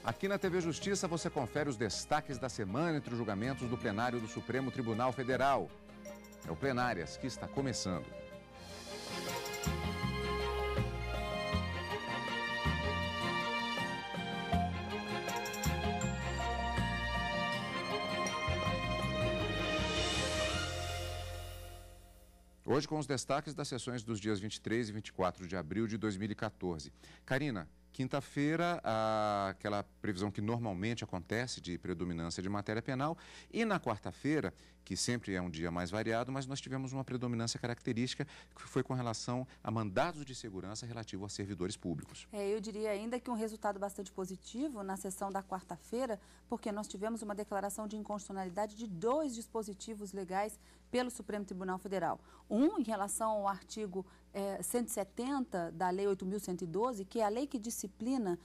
Aqui na TV Justiça você confere os destaques da semana entre os julgamentos do plenário do Supremo Tribunal Federal. É o Plenárias que está começando. Hoje com os destaques das sessões dos dias 23 e 24 de abril de 2014. Karina, quinta-feira, aquela previsão que normalmente acontece de predominância de matéria penal, e na quarta-feira, que sempre é um dia mais variado, mas nós tivemos uma predominância característica que foi com relação a mandados de segurança relativo a servidores públicos. Eu diria ainda que um resultado bastante positivo na sessão da quarta-feira, porque nós tivemos uma declaração de inconstitucionalidade de 2 dispositivos legais pelo Supremo Tribunal Federal. Um em relação ao artigo 170 da Lei 8.112, que é a lei que disciplina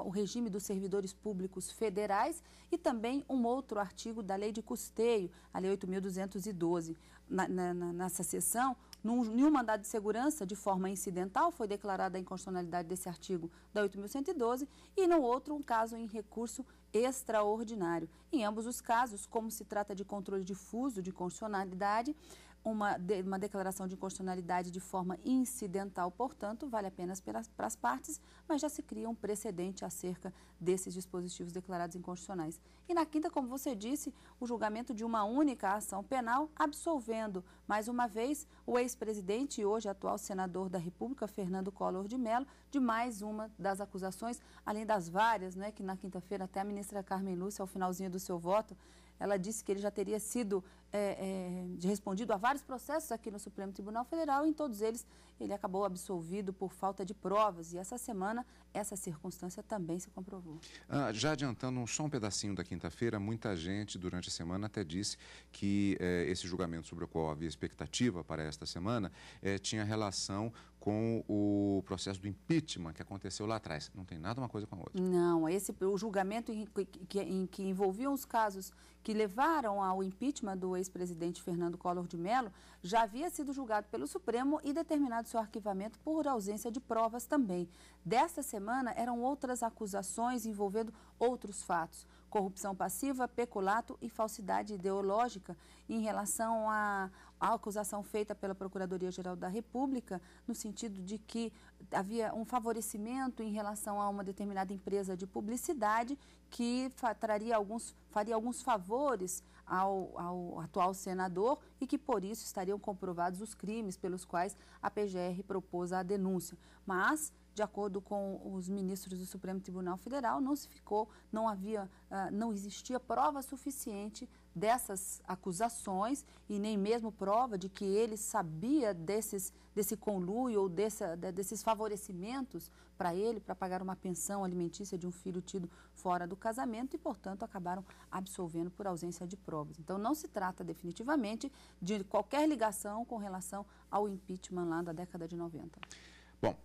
o regime dos servidores públicos federais, e também um outro artigo da Lei de Custeio, a Lei 8.212. Nessa sessão, em um mandado de segurança, de forma incidental, foi declarada a inconstitucionalidade desse artigo da 8.112, e no outro, um caso em recurso extraordinário. Em ambos os casos, como se trata de controle difuso de constitucionalidade, uma declaração de inconstitucionalidade de forma incidental, portanto, vale apenas para as partes, mas já se cria um precedente acerca desses dispositivos declarados inconstitucionais. E na quinta, como você disse, o julgamento de uma única ação penal, absolvendo, mais uma vez, o ex-presidente e hoje atual senador da República, Fernando Collor de Mello, de mais uma das acusações, além das várias, né, que na quinta-feira até a ministra Carmen Lúcia, ao finalzinho do seu voto, ela disse que ele já teria sido respondido a vários processos aqui no Supremo Tribunal Federal, e em todos eles ele acabou absolvido por falta de provas. E essa semana, essa circunstância também se comprovou. Já adiantando só um pedacinho da quinta-feira, muita gente durante a semana até disse que esse julgamento sobre o qual havia expectativa para esta semana tinha relação com o processo do impeachment que aconteceu lá atrás. Não tem nada uma coisa com a outra. Não, o julgamento em que envolviam os casos que levaram ao impeachment do ex-presidente Fernando Collor de Mello já havia sido julgado pelo Supremo e determinado seu arquivamento por ausência de provas também. Desta semana eram outras acusações envolvendo outros fatos: corrupção passiva, peculato e falsidade ideológica, em relação à acusação feita pela Procuradoria-Geral da República, no sentido de que havia um favorecimento em relação a uma determinada empresa de publicidade que faria alguns favores ao atual senador e que, por isso, estariam comprovados os crimes pelos quais a PGR propôs a denúncia. Mas, de acordo com os ministros do Supremo Tribunal Federal, não existia prova suficiente dessas acusações e nem mesmo prova de que ele sabia desse conluio ou desses favorecimentos para ele, para pagar uma pensão alimentícia de um filho tido fora do casamento, e, portanto, acabaram absolvendo por ausência de provas. Então, não se trata definitivamente de qualquer ligação com relação ao impeachment lá da década de 90. Bom,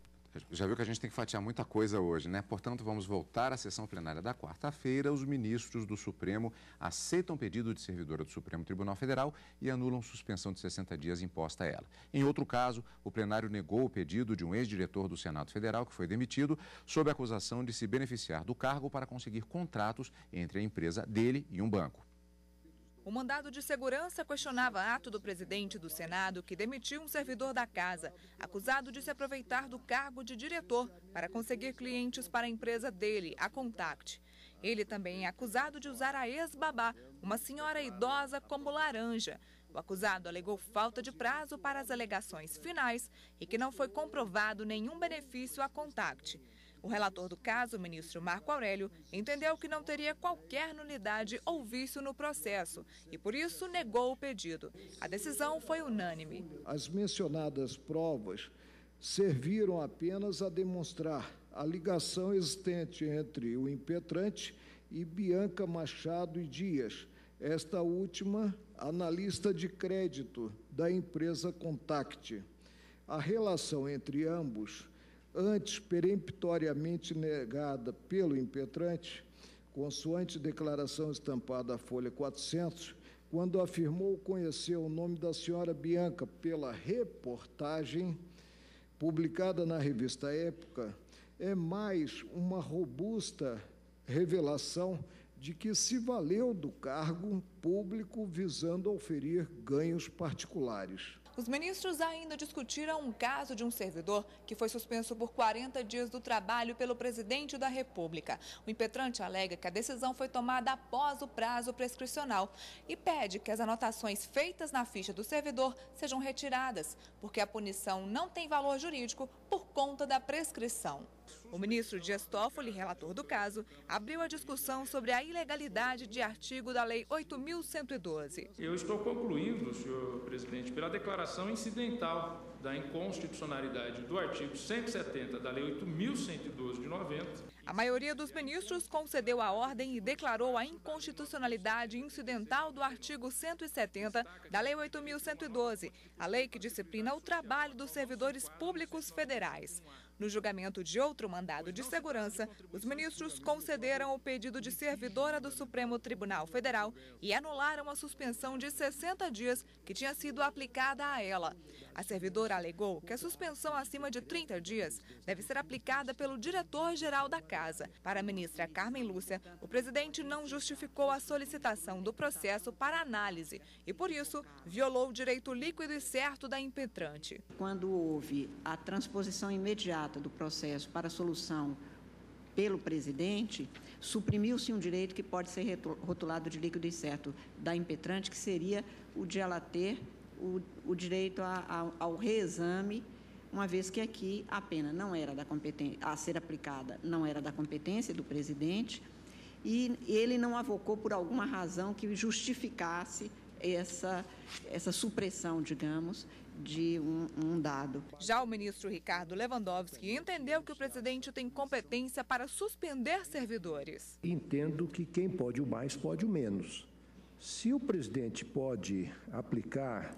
já viu que a gente tem que fatiar muita coisa hoje, né? Portanto, vamos voltar à sessão plenária da quarta-feira. Os ministros do Supremo aceitam o pedido de servidora do Supremo Tribunal Federal e anulam suspensão de 60 dias imposta a ela. Em outro caso, o plenário negou o pedido de um ex-diretor do Senado Federal, que foi demitido, sob a acusação de se beneficiar do cargo para conseguir contratos entre a empresa dele e um banco. O mandado de segurança questionava ato do presidente do Senado que demitiu um servidor da casa, acusado de se aproveitar do cargo de diretor para conseguir clientes para a empresa dele, a Contact. Ele também é acusado de usar a ex-babá, uma senhora idosa, como laranja. O acusado alegou falta de prazo para as alegações finais e que não foi comprovado nenhum benefício à Contact. O relator do caso, o ministro Marco Aurélio, entendeu que não teria qualquer nulidade ou vício no processo e, por isso, negou o pedido. A decisão foi unânime. As mencionadas provas serviram apenas a demonstrar a ligação existente entre o impetrante e Bianca Machado e Dias, esta última analista de crédito da empresa Contact. A relação entre ambos, antes peremptoriamente negada pelo impetrante, consoante declaração estampada à folha 400, quando afirmou conhecer o nome da senhora Bianca pela reportagem publicada na revista Época, é mais uma robusta revelação de que se valeu do cargo público visando oferir ganhos particulares. Os ministros ainda discutiram um caso de um servidor que foi suspenso por 40 dias do trabalho pelo presidente da República. O impetrante alega que a decisão foi tomada após o prazo prescricional e pede que as anotações feitas na ficha do servidor sejam retiradas, porque a punição não tem valor jurídico por conta da prescrição. O ministro Dias Toffoli, relator do caso, abriu a discussão sobre a ilegalidade de artigo da Lei 8.112. Eu estou concluindo, senhor presidente, pela declaração incidental da inconstitucionalidade do artigo 170 da Lei 8.112 de 90. A maioria dos ministros concedeu a ordem e declarou a inconstitucionalidade incidental do artigo 170 da Lei 8.112, a lei que disciplina o trabalho dos servidores públicos federais. No julgamento de outro mandado de segurança, os ministros concederam o pedido de servidora do Supremo Tribunal Federal e anularam a suspensão de 60 dias que tinha sido aplicada a ela. A servidora alegou que a suspensão acima de 30 dias deve ser aplicada pelo diretor-geral da Casa. Para a ministra Carmen Lúcia, o presidente não justificou a solicitação do processo para análise e, por isso, violou o direito líquido e certo da impetrante. Quando houve a transposição imediata do processo para a solução pelo presidente, suprimiu-se um direito que pode ser rotulado de líquido e certo da impetrante, que seria o de ela ter o direito ao reexame, uma vez que aqui a pena não era da competência, a ser aplicada não era da competência do presidente, e ele não avocou por alguma razão que justificasse essa supressão, digamos, de um dado. Já o ministro Ricardo Lewandowski entendeu que o presidente tem competência para suspender servidores. Entendo que quem pode o mais pode o menos. Se o presidente pode aplicar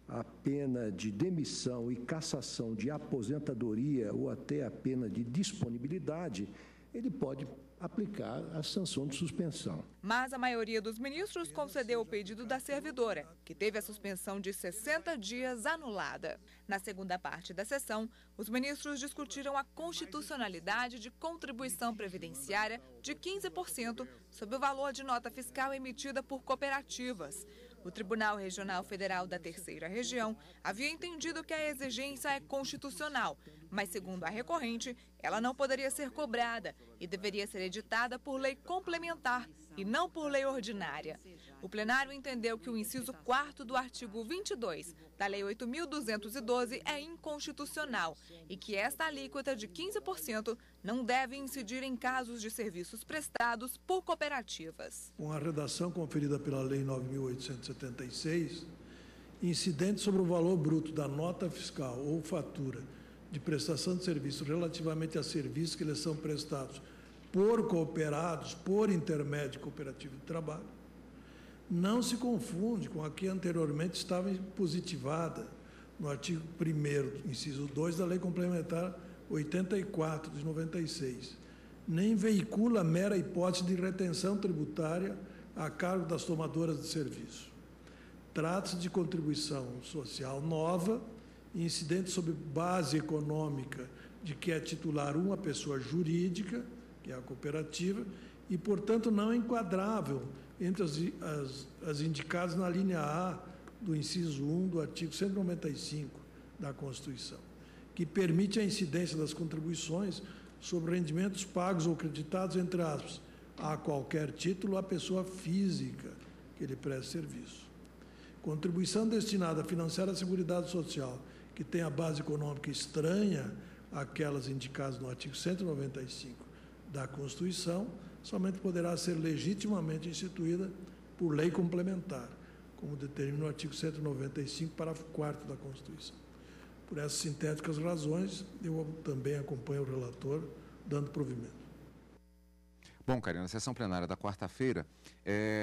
a pena de demissão e cassação de aposentadoria ou até a pena de disponibilidade, ele pode aplicar a sanção de suspensão. Mas a maioria dos ministros concedeu o pedido da servidora, que teve a suspensão de 60 dias anulada. Na segunda parte da sessão, os ministros discutiram a constitucionalidade de contribuição previdenciária de 15% sobre o valor de nota fiscal emitida por cooperativas. O Tribunal Regional Federal da Terceira Região havia entendido que a exigência é constitucional, mas, segundo a recorrente, ela não poderia ser cobrada e deveria ser editada por lei complementar e não por lei ordinária. O plenário entendeu que o inciso 4º do artigo 22 da Lei 8.212 é inconstitucional e que esta alíquota de 15% não deve incidir em casos de serviços prestados por cooperativas. Com a redação conferida pela Lei 9.876, incidente sobre o valor bruto da nota fiscal ou fatura de prestação de serviço relativamente a serviços que lhes são prestados por cooperados, por intermédio de cooperativa de trabalho, não se confunde com a que anteriormente estava positivada no artigo 1º, inciso 2 da Lei Complementar 84 de 96. Nem veicula mera hipótese de retenção tributária a cargo das tomadoras de serviço. Trata-se de contribuição social nova, incidente sobre base econômica de que é titular uma pessoa jurídica, que é a cooperativa, e, portanto, não é enquadrável entre as indicadas na linha A do inciso 1 do artigo 195 da Constituição, que permite a incidência das contribuições sobre rendimentos pagos ou creditados, entre aspas, a qualquer título à pessoa física que lhe preste serviço. Contribuição destinada a financiar a Seguridade Social, que tem a base econômica estranha àquelas indicadas no artigo 195 da Constituição, somente poderá ser legitimamente instituída por lei complementar, como determina o artigo 195, parágrafo 4º da Constituição. Por essas sintéticas razões, eu também acompanho o relator, dando provimento. Bom, Karina, na sessão plenária da quarta-feira,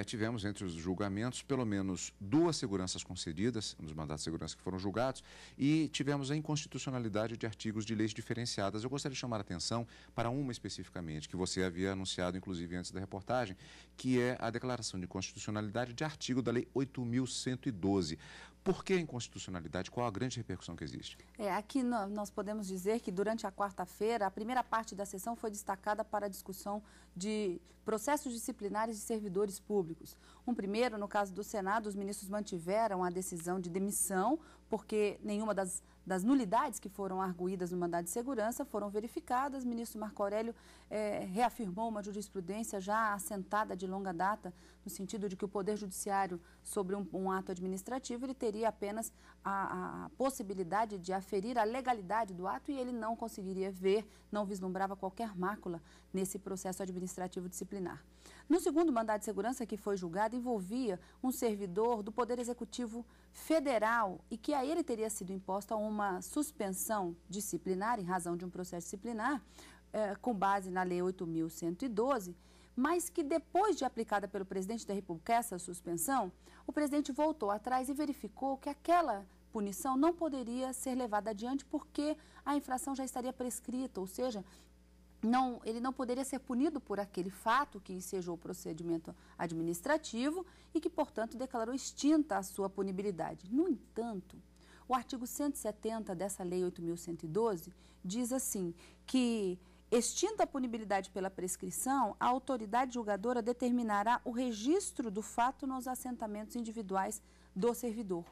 tivemos entre os julgamentos pelo menos 2 seguranças concedidas, nos mandatos de segurança que foram julgados, e tivemos a inconstitucionalidade de artigos de leis diferenciadas. Eu gostaria de chamar a atenção para uma especificamente, que você havia anunciado, inclusive, antes da reportagem, que é a declaração de constitucionalidade de artigo da Lei 8.112. Por que a inconstitucionalidade? Qual a grande repercussão que existe? Aqui nós podemos dizer que durante a quarta-feira, a primeira parte da sessão foi destacada para a discussão de processos disciplinares de servidores públicos. Um primeiro, no caso do Senado, os ministros mantiveram a decisão de demissão, porque nenhuma das nulidades que foram arguídas no mandado de segurança foram verificadas. O ministro Marco Aurélio reafirmou uma jurisprudência já assentada de longa data, no sentido de que o Poder Judiciário, sobre um ato administrativo, ele teria apenas a possibilidade de aferir a legalidade do ato e ele não conseguiria ver, não vislumbrava qualquer mácula nesse processo administrativo disciplinar. No segundo mandado de segurança que foi julgado, envolvia um servidor do Poder Executivo Federal e que a ele teria sido imposta uma suspensão disciplinar, em razão de um processo disciplinar, com base na Lei 8.112, mas que depois de aplicada pelo presidente da República essa suspensão, o presidente voltou atrás e verificou que aquela punição não poderia ser levada adiante porque a infração já estaria prescrita, ou seja, ele não poderia ser punido por aquele fato que ensejou o procedimento administrativo e que, portanto, declarou extinta a sua punibilidade. No entanto, o artigo 170 dessa Lei 8.112 diz assim, que, extinta a punibilidade pela prescrição, a autoridade julgadora determinará o registro do fato nos assentamentos individuais do servidor.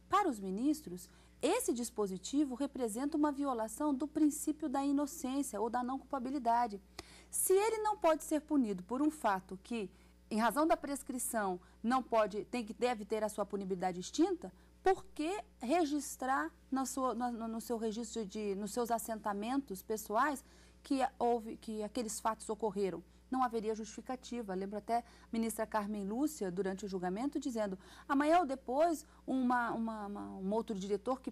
Para os ministros, esse dispositivo representa uma violação do princípio da inocência ou da não culpabilidade. Se ele não pode ser punido por um fato que, em razão da prescrição, deve ter a sua punibilidade extinta, por que registrar no seu registro nos seus assentamentos pessoais que aqueles fatos ocorreram? Não haveria justificativa. Lembro até a ministra Carmen Lúcia, durante o julgamento, dizendo, amanhã ou depois, um outro diretor que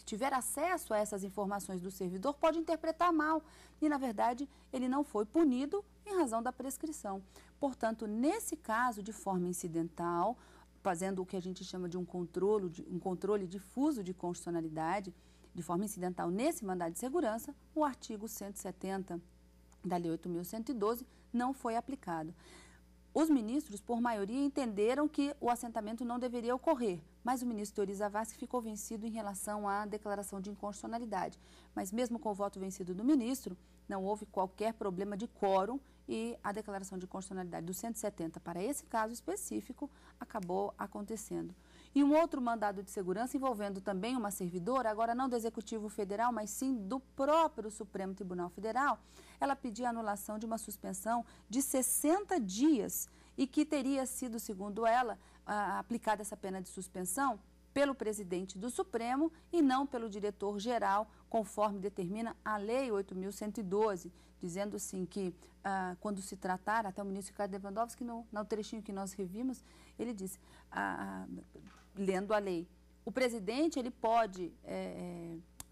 tiver acesso a essas informações do servidor pode interpretar mal. E, na verdade, ele não foi punido em razão da prescrição. Portanto, nesse caso, de forma incidental, fazendo o que a gente chama de um controle difuso de constitucionalidade, de forma incidental nesse mandado de segurança, o artigo 170 da Lei 8.112 não foi aplicado. Os ministros, por maioria, entenderam que o assentamento não deveria ocorrer, mas o ministro Teori Zavascki ficou vencido em relação à declaração de inconstitucionalidade. Mas mesmo com o voto vencido do ministro, não houve qualquer problema de quórum e a declaração de inconstitucionalidade do 170 para esse caso específico acabou acontecendo. E um outro mandado de segurança envolvendo também uma servidora, agora não do Executivo Federal, mas sim do próprio Supremo Tribunal Federal, ela pedia a anulação de uma suspensão de 60 dias e que teria sido, segundo ela, aplicada essa pena de suspensão pelo presidente do Supremo e não pelo diretor-geral, conforme determina a Lei 8.112, dizendo assim que quando se tratar, até o ministro Ricardo Lewandowski, no trechinho que nós revimos, ele disse, lendo a lei, o presidente ele pode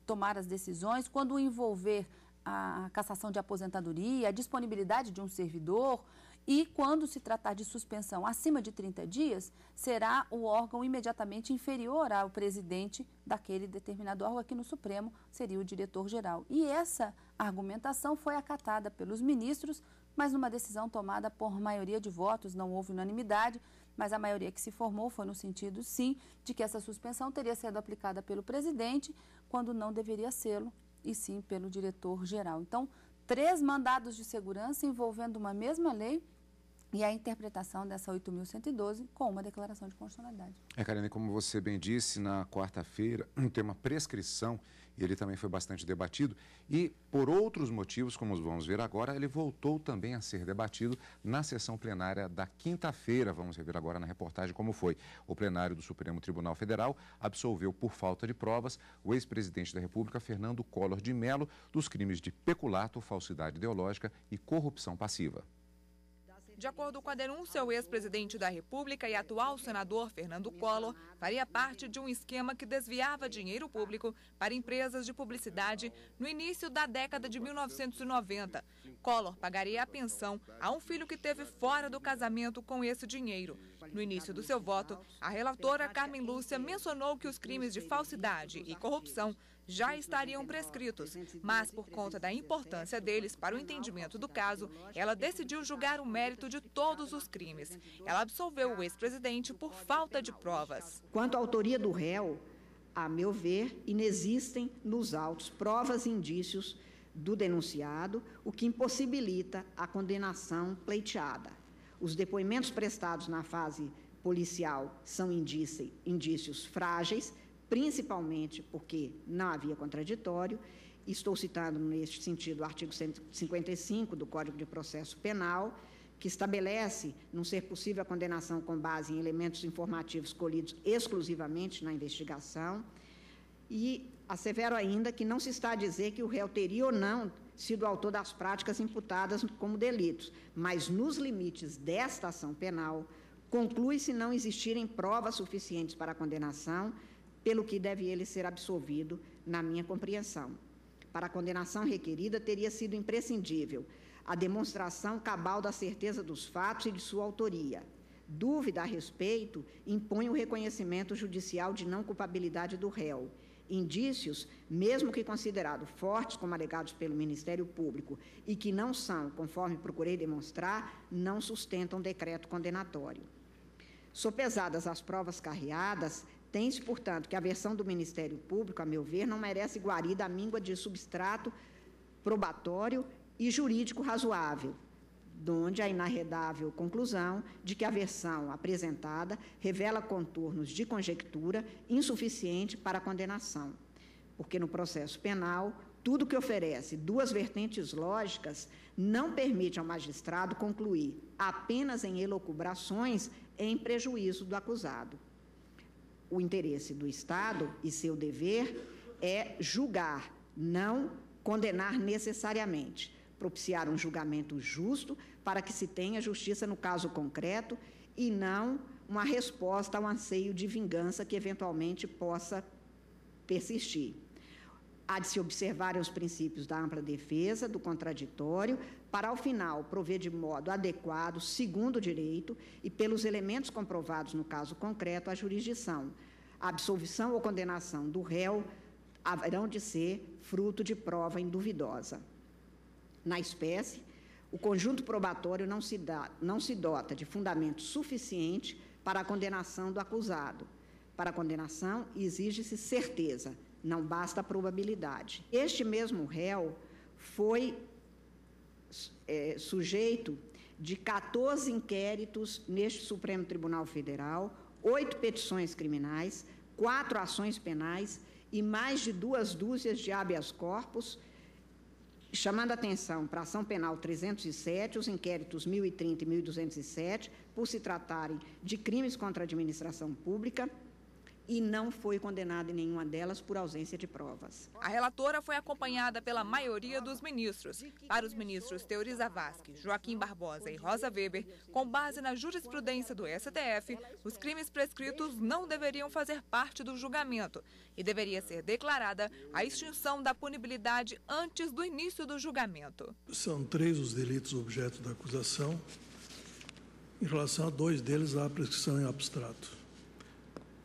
tomar as decisões quando envolver a cassação de aposentadoria, a disponibilidade de um servidor e quando se tratar de suspensão acima de 30 dias, será o órgão imediatamente inferior ao presidente daquele determinado órgão, aqui no Supremo seria o diretor-geral. E essa argumentação foi acatada pelos ministros, mas numa decisão tomada por maioria de votos, não houve unanimidade, mas a maioria que se formou foi no sentido, sim, de que essa suspensão teria sido aplicada pelo presidente, quando não deveria sê-lo, e sim pelo diretor-geral. Então, 3 mandados de segurança envolvendo uma mesma lei e a interpretação dessa 8.112 com uma declaração de constitucionalidade. Karine, como você bem disse, na quarta-feira, o tema prescrição, ele também foi bastante debatido e, por outros motivos, como vamos ver agora, ele voltou também a ser debatido na sessão plenária da quinta-feira. Vamos rever agora na reportagem como foi. O plenário do Supremo Tribunal Federal absolveu por falta de provas o ex-presidente da República, Fernando Collor de Mello, dos crimes de peculato, falsidade ideológica e corrupção passiva. De acordo com a denúncia, o ex-presidente da República e atual senador Fernando Collor faria parte de um esquema que desviava dinheiro público para empresas de publicidade no início da década de 1990. Collor pagaria a pensão a um filho que teve fora do casamento com esse dinheiro. No início do seu voto, a relatora Carmen Lúcia mencionou que os crimes de falsidade e corrupção já estariam prescritos, mas por conta da importância deles para o entendimento do caso, ela decidiu julgar o mérito de todos os crimes. Ela absolveu o ex-presidente por falta de provas. Quanto à autoria do réu, a meu ver, inexistem nos autos provas e indícios do denunciado, o que impossibilita a condenação pleiteada. Os depoimentos prestados na fase policial são indícios frágeis, principalmente porque não havia contraditório. Estou citando, neste sentido, o artigo 155 do Código de Processo Penal, que estabelece não ser possível a condenação com base em elementos informativos colhidos exclusivamente na investigação. E assevero ainda que não se está a dizer que o réu teria ou não sido autor das práticas imputadas como delitos, mas nos limites desta ação penal, conclui-se não existirem provas suficientes para a condenação, pelo que deve ele ser absolvido, na minha compreensão. Para a condenação requerida, teria sido imprescindível a demonstração cabal da certeza dos fatos e de sua autoria. Dúvida a respeito impõe o reconhecimento judicial de não culpabilidade do réu. Indícios, mesmo que considerados fortes, como alegados pelo Ministério Público, e que não são, conforme procurei demonstrar, não sustentam decreto condenatório. Sopesadas as provas carreadas, tem-se, portanto, que a versão do Ministério Público, a meu ver, não merece guarida à míngua de substrato probatório e jurídico razoável, donde a inarredável conclusão de que a versão apresentada revela contornos de conjectura insuficiente para a condenação, porque no processo penal, tudo que oferece duas vertentes lógicas não permite ao magistrado concluir apenas em elucubrações em prejuízo do acusado. O interesse do Estado e seu dever é julgar, não condenar necessariamente, propiciar um julgamento justo para que se tenha justiça no caso concreto e não uma resposta ao anseio de vingança que eventualmente possa persistir. Há de se observarem os princípios da ampla defesa, do contraditório, para, ao final, prover de modo adequado, segundo o direito e pelos elementos comprovados no caso concreto, a jurisdição. A absolvição ou condenação do réu haverão de ser fruto de prova induvidosa. Na espécie, o conjunto probatório não se dota de fundamento suficiente para a condenação do acusado. Para a condenação, exige-se certeza, não basta a probabilidade. Este mesmo réu foi sujeito de 14 inquéritos neste Supremo Tribunal Federal, 8 petições criminais, 4 ações penais e mais de 2 dúzias de habeas corpus, chamando a atenção para a ação penal 307, os inquéritos 1030 e 1207, por se tratarem de crimes contra a administração pública, e não foi condenado em nenhuma delas por ausência de provas. A relatora foi acompanhada pela maioria dos ministros. Para os ministros Teori Zavascki, Joaquim Barbosa e Rosa Weber, com base na jurisprudência do STF, os crimes prescritos não deveriam fazer parte do julgamento e deveria ser declarada a extinção da punibilidade antes do início do julgamento. São 3 os delitos objeto da acusação. Em relação a 2 deles, há prescrição em abstrato.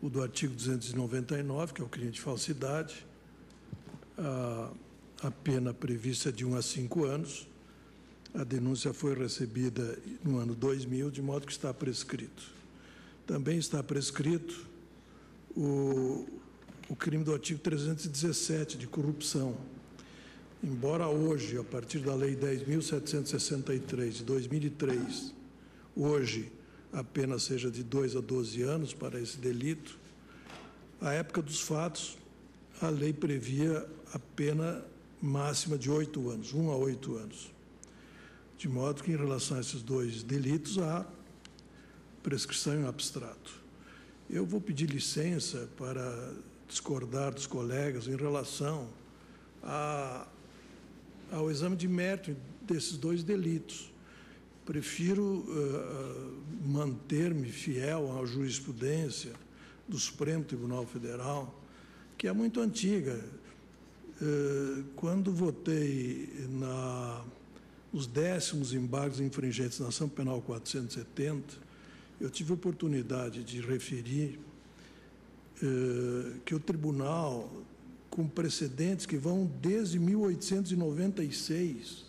O do artigo 299, que é o crime de falsidade, a pena prevista é de 1 a 5 anos. A denúncia foi recebida no ano 2000, de modo que está prescrito. Também está prescrito o crime do artigo 317, de corrupção. Embora hoje, a partir da Lei 10.763, de 2003, hoje a pena seja de 2 a 12 anos para esse delito, à época dos fatos, a lei previa a pena máxima de 8 anos, 1 a 8 anos. De modo que, em relação a esses 2 delitos, há prescrição em abstrato. Eu vou pedir licença para discordar dos colegas em relação ao exame de mérito desses 2 delitos. Prefiro manter-me fiel à jurisprudência do Supremo Tribunal Federal, que é muito antiga. Quando votei os 10º embargos infringentes na ação penal 470, eu tive a oportunidade de referir que o tribunal, com precedentes que vão desde 1896,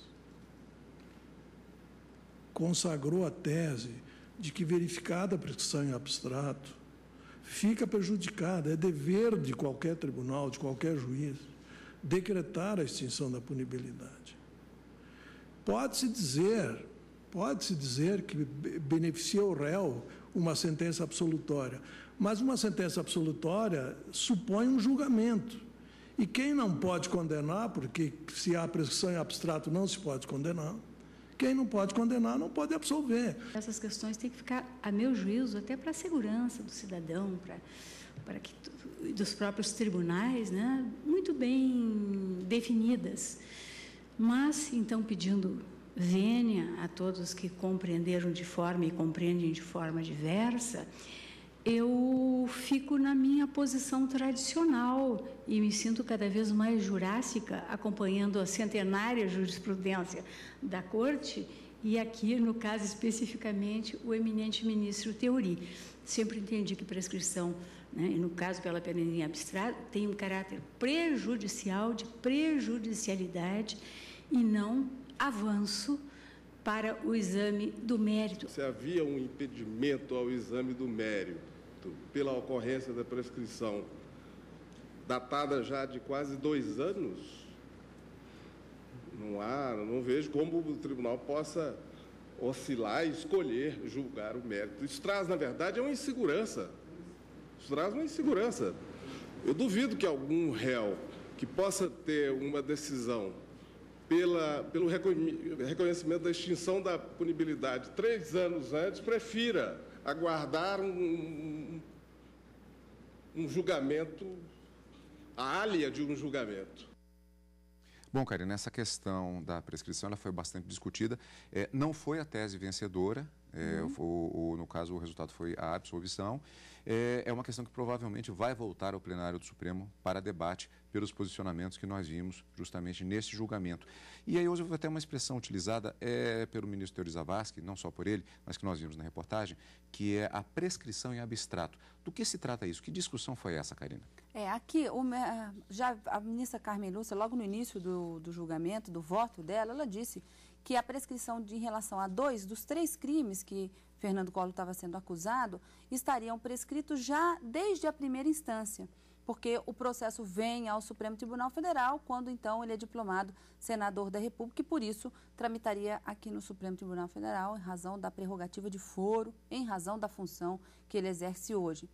consagrou a tese de que, verificada a prescrição em abstrato, fica prejudicada, é dever de qualquer tribunal, de qualquer juiz, decretar a extinção da punibilidade. Pode-se dizer que beneficia o réu uma sentença absolutória, mas uma sentença absolutória supõe um julgamento. E quem não pode condenar, porque se há prescrição em abstrato não se pode condenar, quem não pode condenar não pode absolver. Essas questões têm que ficar, a meu juízo, até para a segurança do cidadão, para que dos próprios tribunais, né, muito bem definidas. Mas, então, pedindo vênia a todos que compreenderam de forma e compreendem de forma diversa, eu fico na minha posição tradicional e me sinto cada vez mais jurássica, acompanhando a centenária jurisprudência da Corte e aqui, no caso especificamente, o eminente ministro Theory. Sempre entendi que prescrição, né, e no caso pela pena em abstrato, tem um caráter prejudicial, de prejudicialidade e não avanço para o exame do mérito. Se havia um impedimento ao exame do mérito pela ocorrência da prescrição datada já de quase 2 anos, não vejo como o tribunal possa oscilar e escolher julgar o mérito. Isso traz, na verdade, uma insegurança. Isso traz uma insegurança. Eu duvido que algum réu que possa ter uma decisão pelo reconhecimento da extinção da punibilidade 3 anos antes, prefira aguardar um julgamento, a alha de um julgamento. Bom, Karina, essa questão da prescrição ela foi bastante discutida. Não foi a tese vencedora, no caso o resultado foi a absolvição. É uma questão que provavelmente vai voltar ao plenário do Supremo para debate pelos posicionamentos que nós vimos justamente nesse julgamento. E aí hoje houve até uma expressão utilizada pelo ministro Theory Zavascki, não só por ele, mas que nós vimos na reportagem, que é a prescrição em abstrato. Do que se trata isso? Que discussão foi essa, Karina? Aqui, já a ministra Carmen Lúcia, logo no início do julgamento, do voto dela, ela disse que a prescrição em relação a 2 dos 3 crimes que Fernando Collor estava sendo acusado estariam prescritos já desde a primeira instância, porque o processo vem ao Supremo Tribunal Federal quando, então, ele é diplomado senador da República e, por isso, tramitaria aqui no Supremo Tribunal Federal em razão da prerrogativa de foro, em razão da função que ele exerce hoje.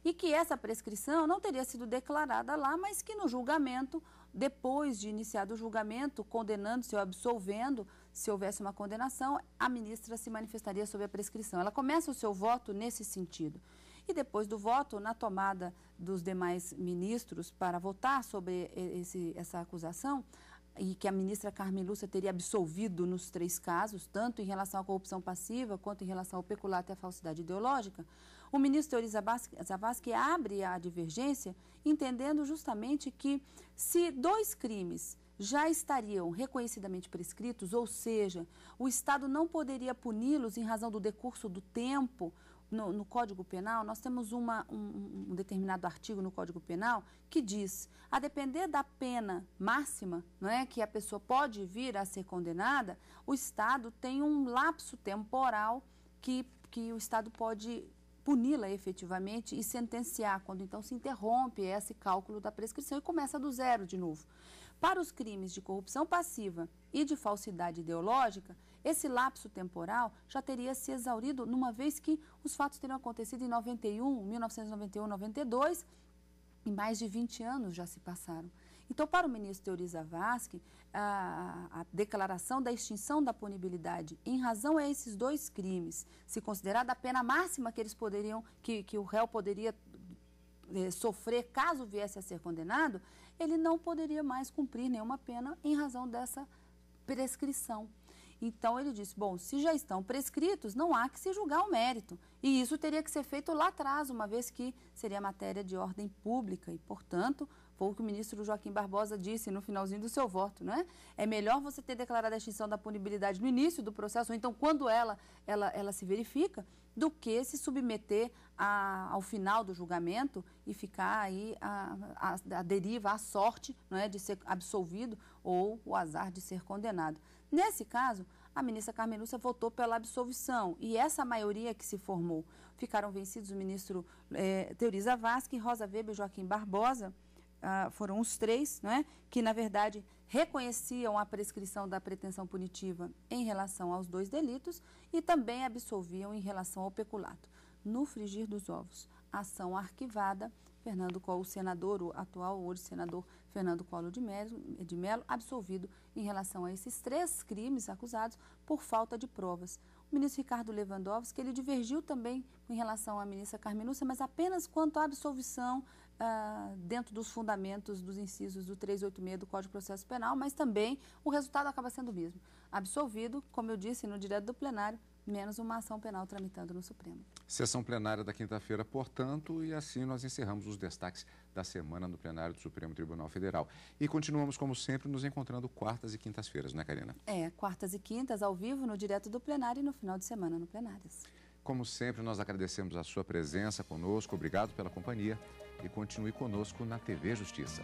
E que essa prescrição não teria sido declarada lá, mas que no julgamento, depois de iniciado o julgamento, condenando-se ou absolvendo, se houvesse uma condenação, a ministra se manifestaria sobre a prescrição. Ela começa o seu voto nesse sentido. E depois do voto, na tomada dos demais ministros para votar sobre essa acusação, e que a ministra Carmen Lúcia teria absolvido nos 3 casos, tanto em relação à corrupção passiva quanto em relação ao peculato e à falsidade ideológica, o ministro Theory Zavascki abre a divergência, entendendo justamente que se 2 crimes já estariam reconhecidamente prescritos, ou seja, o Estado não poderia puni-los em razão do decurso do tempo. No Código Penal, nós temos um determinado artigo no Código Penal que diz, a depender da pena máxima, não é, que a pessoa pode vir a ser condenada, o Estado tem um lapso temporal que o Estado pode puni-la efetivamente e sentenciar, quando então se interrompe esse cálculo da prescrição e começa do zero de novo. Para os crimes de corrupção passiva e de falsidade ideológica, esse lapso temporal já teria se exaurido, numa vez que os fatos teriam acontecido em 1991, 92, e mais de 20 anos já se passaram. Então, para o ministro Theory Zavascki, a declaração da extinção da punibilidade em razão a esses 2 crimes, se considerada a pena máxima que eles poderiam, que o réu poderia sofrer caso viesse a ser condenado, ele não poderia mais cumprir nenhuma pena em razão dessa prescrição. Então, ele disse, bom, se já estão prescritos, não há que se julgar o mérito. E isso teria que ser feito lá atrás, uma vez que seria matéria de ordem pública e, portanto, Foi o que o ministro Joaquim Barbosa disse no finalzinho do seu voto, não é? É melhor você ter declarado a extinção da punibilidade no início do processo, ou então quando ela se verifica, do que se submeter ao final do julgamento e ficar aí a deriva, a sorte, não é, de ser absolvido ou o azar de ser condenado. Nesse caso, a ministra Carmen Lúcia votou pela absolvição e essa maioria que se formou. Ficaram vencidos o ministro Teoriza Vasque, Rosa Weber e Joaquim Barbosa, foram os três, não é, que na verdade reconheciam a prescrição da pretensão punitiva em relação aos 2 delitos e também absolviam em relação ao peculato. No frigir dos ovos, ação arquivada, o senador, o atual hoje senador Fernando Collor de Mello, absolvido em relação a esses 3 crimes acusados por falta de provas. O ministro Ricardo Lewandowski, ele divergiu também em relação à ministra Carmen Lúcia, mas apenas quanto à absolvição dentro dos fundamentos dos incisos do 386 do Código de Processo Penal, mas também o resultado acaba sendo o mesmo. Absolvido, como eu disse no direto do plenário, menos uma ação penal tramitando no Supremo. Sessão plenária da quinta-feira, portanto, e assim nós encerramos os destaques da semana no plenário do Supremo Tribunal Federal. E continuamos, como sempre, nos encontrando quartas e quintas-feiras, não é, Karina? Quartas e quintas, ao vivo, no direto do plenário e no final de semana no Plenárias. Como sempre, nós agradecemos a sua presença conosco, obrigado pela companhia e continue conosco na TV Justiça.